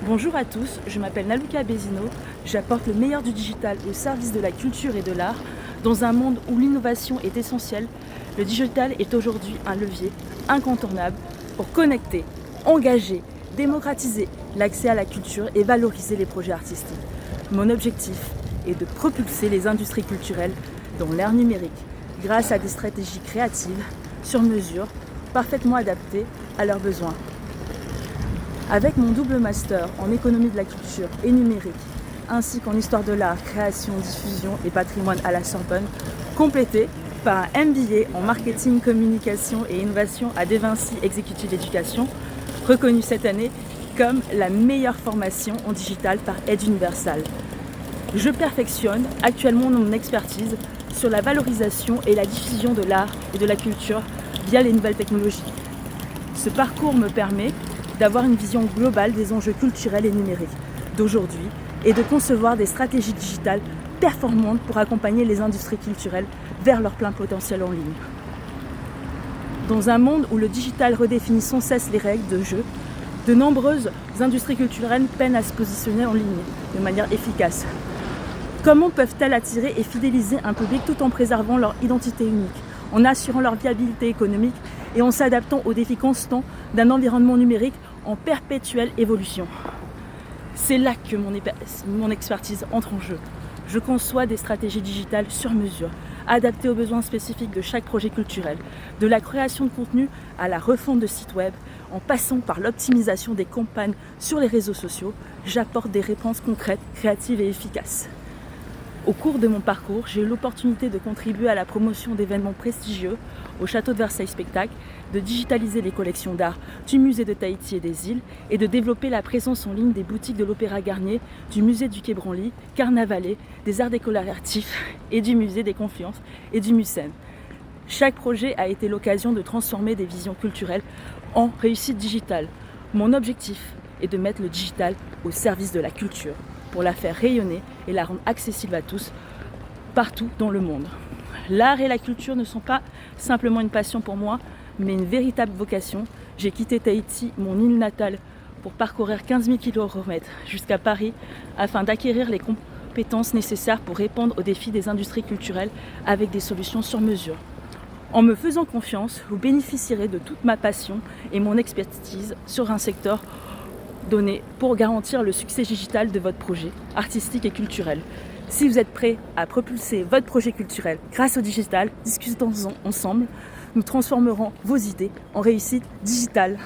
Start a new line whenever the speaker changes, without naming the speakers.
Bonjour à tous, je m'appelle Naluka Bezino, j'apporte le meilleur du digital au service de la culture et de l'art. Dans un monde où l'innovation est essentielle, le digital est aujourd'hui un levier incontournable pour connecter, engager, démocratiser l'accès à la culture et valoriser les projets artistiques. Mon objectif est de propulser les industries culturelles dans l'ère numérique grâce à des stratégies créatives, sur mesure, parfaitement adaptées à leurs besoins. Avec mon double master en économie de la culture et numérique, ainsi qu'en histoire de l'art, création, diffusion et patrimoine à la Sorbonne, complété par un MBA en marketing, communication et innovation à De Vinci Executive Education, reconnu cette année comme la meilleure formation en digital par Aide Universal. Je perfectionne actuellement mon expertise sur la valorisation et la diffusion de l'art et de la culture via les nouvelles technologies. Ce parcours me permet d'avoir une vision globale des enjeux culturels et numériques d'aujourd'hui et de concevoir des stratégies digitales performantes pour accompagner les industries culturelles vers leur plein potentiel en ligne. Dans un monde où le digital redéfinit sans cesse les règles de jeu, de nombreuses industries culturelles peinent à se positionner en ligne de manière efficace. Comment peuvent-elles attirer et fidéliser un public tout en préservant leur identité unique, en assurant leur viabilité économique et en s'adaptant aux défis constants d'un environnement numérique en perpétuelle évolution? C'est là que mon expertise entre en jeu. Je conçois des stratégies digitales sur mesure, adaptées aux besoins spécifiques de chaque projet culturel, de la création de contenu à la refonte de sites web, en passant par l'optimisation des campagnes sur les réseaux sociaux. J'apporte des réponses concrètes, créatives et efficaces. Au cours de mon parcours, j'ai eu l'opportunité de contribuer à la promotion d'événements prestigieux au Château de Versailles Spectacle, de digitaliser les collections d'art du musée de Tahiti et des îles et de développer la présence en ligne des boutiques de l'Opéra Garnier, du musée du Quai Branly, Carnavalet, des arts décoratifs et du musée des Confluences et du Mucem. Chaque projet a été l'occasion de transformer des visions culturelles en réussite digitale. Mon objectif est de mettre le digital au service de la culture, pour la faire rayonner et la rendre accessible à tous, partout dans le monde. L'art et la culture ne sont pas simplement une passion pour moi, mais une véritable vocation. J'ai quitté Tahiti, mon île natale, pour parcourir 15 000 km jusqu'à Paris, afin d'acquérir les compétences nécessaires pour répondre aux défis des industries culturelles avec des solutions sur mesure. En me faisant confiance, vous bénéficierez de toute ma passion et mon expertise sur un secteur donné pour garantir le succès digital de votre projet artistique et culturel. Si vous êtes prêt à propulser votre projet culturel grâce au digital, discutons-en ensemble. Nous transformerons vos idées en réussite digitale.